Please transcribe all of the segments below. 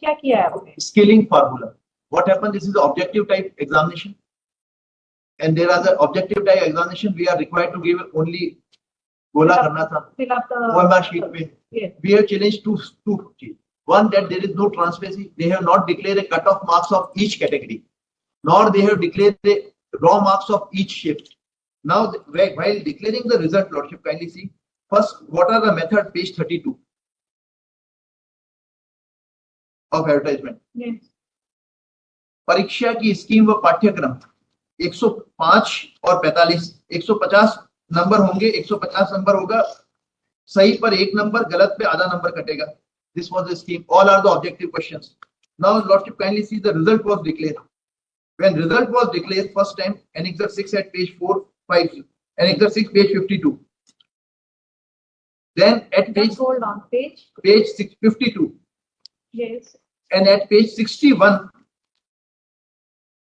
क्या किया है आपने? Scaling formula. What happened? This is the objective type examination, and there are the objective type examination. We are required to give only gola karna tha. Fill up the OMR sheet में. Yes. We have challenged two things. One, that there is no transparency. They have not declared a cut-off marks of each category, nor they have declared the raw marks of each shift. Now, while declaring the result, Lordship, kindly see first what are the method, page 32 of advertisement. Yes. परीक्षा की scheme व पाठ्यक्रम 105 और 45, 150 number होंगे, 150 number होगा, सही पर 1 number, गलत पे आधा नंबर कटेगा. This was the scheme. All are the objective questions. Now, Lordship, kindly see the result was declared. When result was declared first time, Annexure 6 at page 450, Annexure 6 page 52. Then at page, Just hold on, page. 652. Yes. And at page 61,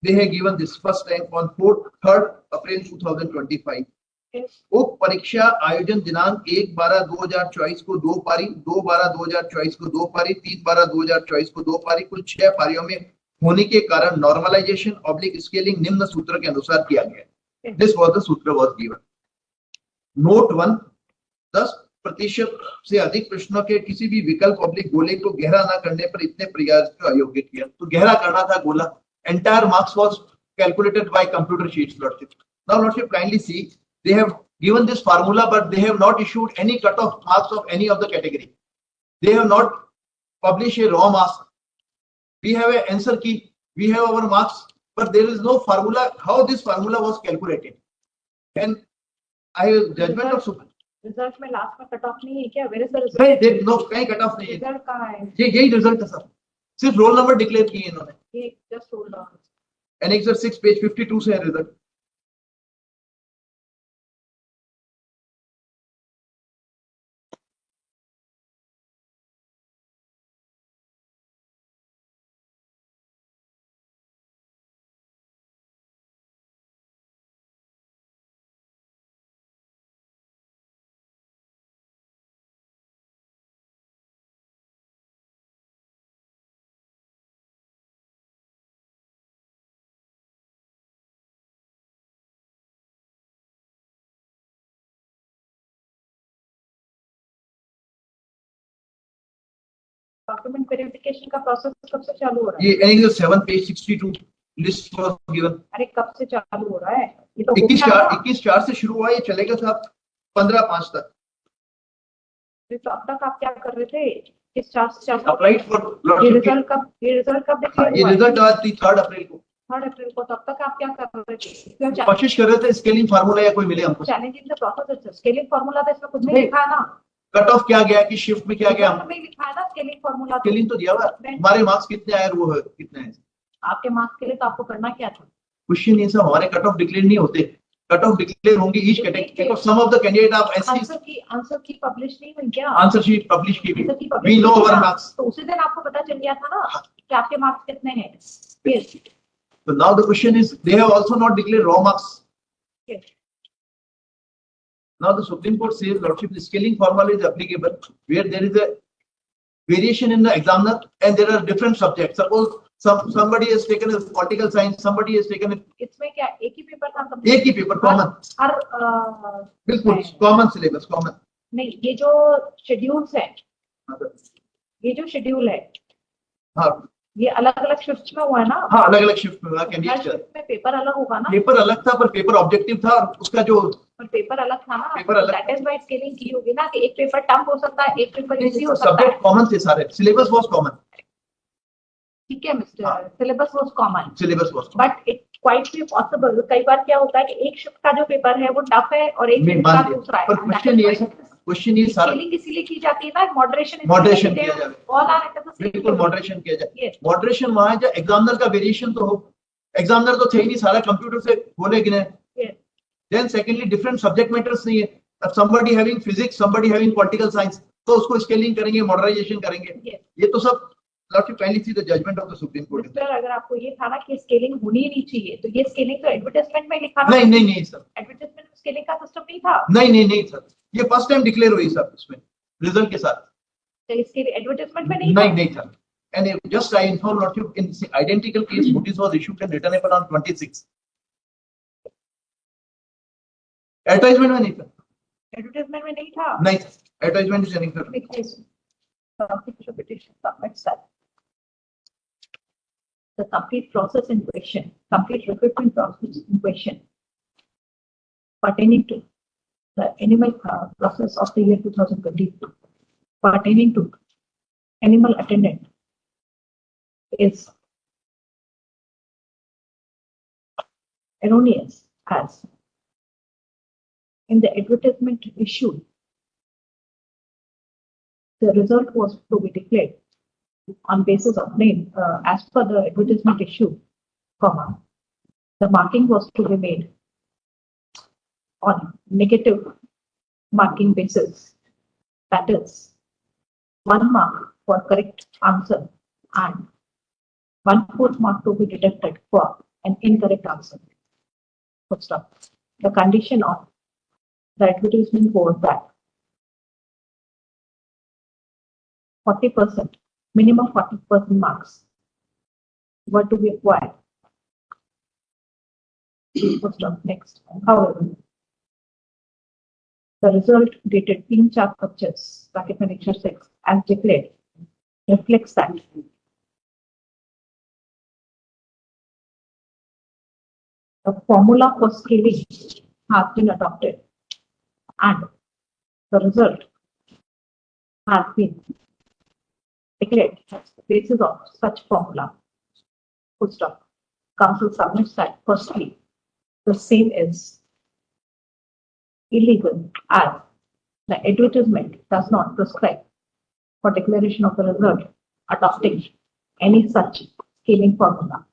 they have given this first time on 3rd April 2025. Yes. उप परीक्षा आयोजन दिनांक 1/12/2024 को 2 पारी, 2/12/2024 को 2 पारी, 3/12/2024 को 2 पारी, कुल 6 पारियों में होने के कारण नॉर्मलाइजेशन ऑब्लिक स्केलिंग निम्न सूत्र के अनुसार किया गया. दिस वाज द सूत्र वाज गिवन. नोट 1, 10% से अधिक प्रश्नों के किसी भी विकल्प ऑब्लिक गोले को गहरा न करने पर इतने प्रयास को अयोग्य किया. तो गहरा करना था गोला. Entire marks was calculated by computer sheets, Lordship. Now, Lordship, kindly see, they have given this formula, but they have not issued any cut-off marks of any of the category. They have not published a raw marks. We have an answer key, we have our marks, but there is no formula how this formula was calculated. And I have judgment of super. Result में last में cut off नहीं है क्या? Where is the result? नहीं, no, कहीं cut off नहीं है. Result कहाँ है? यही result है सर. सिर्फ रोल नंबर डिक्लेयर किए इन्होंने. ये just hold on. Annexure 6 page 52 से है रिजल्ट. डॉक्यूमेंट वेरिफिकेशन का प्रोसेस कब से चालू हो रहा है? ये Annexure 7 page 62 list was given. अरे कब से चालू हो रहा है? ये तो 21/4 से शुरू हुआ, ये चलेगा साहब 15/5 तक. तो अब तक आप क्या कर रहे थे? किस चार्ज से चालू? अप्लाइड फॉर ये लॉटरी. रिजल्ट कब डिक्लेयर ये हुआ? रिजल्ट आज 3 अप्रैल को. 3 अप्रैल को. तब तक आप क्या कर रहे थे? कोशिश कर रहे थे स्केलिंग फार्मूला या कोई मिले हमको. Challenging the process. Scaling formula तो इसमें कुछ नहीं लिखा है ना. कट ऑफ क्या गया कि शिफ्ट में क्या गया? में लिखा है ना स्केलिंग फार्मूला. स्केलिंग तो दिया हुआ. हमारे मार्क्स कितने आए वो है कितने हैं? आपके मार्क्स के लिए तो आपको करना क्या था? क्वेश्चन ये सब हमारे कट ऑफ डिक्लेयर नहीं होते. कट ऑफ डिक्लेयर होंगे ईच कैटेगरी को. Some of the candidate of SC answer key publish नहीं हुई क्या? आंसर शीट पब्लिश की गई. We know our marks. तो उसी दिन आपको पता चल गया था ना कि आपके मार्क्स कितने हैं. Yes. So now the question is, they have also not declared raw marks. Yes. Now the Supreme Court says, Lordship, the scaling formula is applicable where there is a variation in the examiner and there are different subjects. Suppose somebody has taken a political science, somebody has taken a. इसमें क्या एक ही paper था? एक ही paper common. हर बिल्कुल common syllabus common. नहीं, ये जो schedules है, ये जो शेड्यूल है, हाँ, ये अलग अलग शिफ्ट में हुआ है ना. हाँ, अलग अलग शिफ्ट में हुआ. हर शिफ्ट में पेपर अलग होगा ना. पेपर अलग था पर पेपर ऑब्जेक्टिव था. उसका जो पेपर अलग था ना. पेपर अलग. दैट इज व्हाई स्केलिंग की होगी ना कि एक पेपर टफ हो सकता है, एक पेपर इजी हो सकता है. सब्जेक्ट कॉमन थे सारे. Syllabus was common. ठीक है mister. Syllabus was common. Syllabus was. But it quite be possible. कई बार क्या होता है कि एक शिफ्ट का जो पेपर है वो टफ है और एक शिफ्ट का दूसरा है. पर क्वेश्चन ये सारा स्केलिंग इसीलिए की जाती है ना. मॉडरेशन किया जाए. ऑल आर बिल्कुल मॉडरेशन किया जाए. मॉडरेशन वहां है जब एग्जामिनर का वेरिएशन तो हो. एग्जामिनर तो थे ही नहीं, सारा कंप्यूटर से बोले गिने. Then secondly different subject matters नहीं है. अब somebody having physics, somebody having political science, तो उसको स्केलिंग करेंगे, मॉडराइजेशन करेंगे. ये तो सब Lordship, kindly see the judgment of the Supreme Court. Sir अगर आपको ये था ना कि स्केलिंग होनी नहीं चाहिए तो ये स्केलिंग तो एडवर्टाइजमेंट में लिखा. नहीं सर. एडवर्टाइजमेंट में स्केलिंग का सिस्टम नहीं था. नहीं सर. ये फर्स्ट टाइम डिक्लेयर हुई सर इसमें रिजल्ट के साथ. तो इसके लिए एडवर्टाइजमेंट में नहीं था. And just I inform Lordship, in identical case, notice was issued and returnable on 26. Advertisement में नहीं था. Advertisement में नहीं था. नहीं, advertisement से नहीं था. Because the petition submits that the complete process in question, complete recruitment process in question, pertaining to the animal process of the year 2022, pertaining to animal attendant, is erroneous, as in the advertisement issued, the result was to be declared on basis of name as per the advertisement issue, comma, the marking was to be made on negative marking basis, that is 1 mark for correct answer and 1/4 mark to be deducted for an incorrect answer. Full stop. The condition of the advertisement was that 40%, minimum 40% marks were to be acquired. Full stop. Next. However, the result dated 3/25, bracket pariksha 6, as declared, reflects that the formula for scaling has been adopted and the result has been declared as the basis of such formula. Full stop. Council submits that firstly, the same is illegal as the advertisement does not prescribe for declaration of the result adopting any such scaling formula.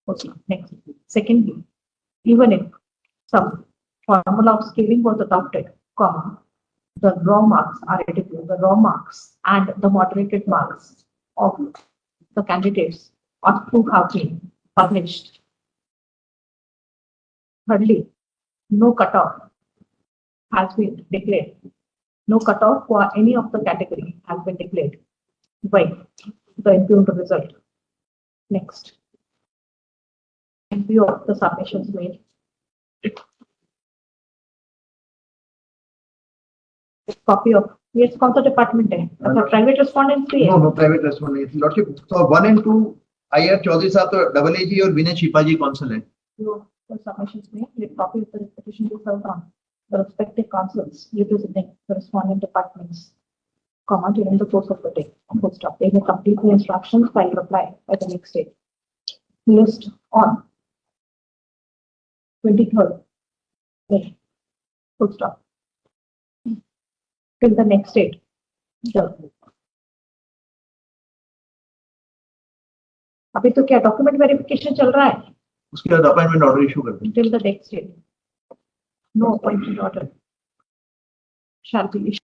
Full stop. Next. Secondly, even if some formula of scaling was adopted, comma, the raw marks are adequate, the raw marks and the moderated marks of the candidates ought to have been published. Thirdly, no cutoff has been declared. No cutoff for any of the category has been declared by the impugned result. Next. In view of the submissions made, copy of, yes, कौन सा department है? अच्छा, private respondents भी है? No, private respondent. Lordship, so 1 and 2, IR Chaudhary साहब तो AAG और विनय शिपाजी council है. No, the submissions made, with copy of the petition to serve on the respective councils representing the respondent departments, comma, during the course of the day. Full stop. They may complete the instructions while reply by the next day. List on 23rd May. Full stop. Till the next date. अभी तो क्या document verification चल रहा है? उसके बाद appointment order issue कर दें. Till the next date. No appointment order shall be issued.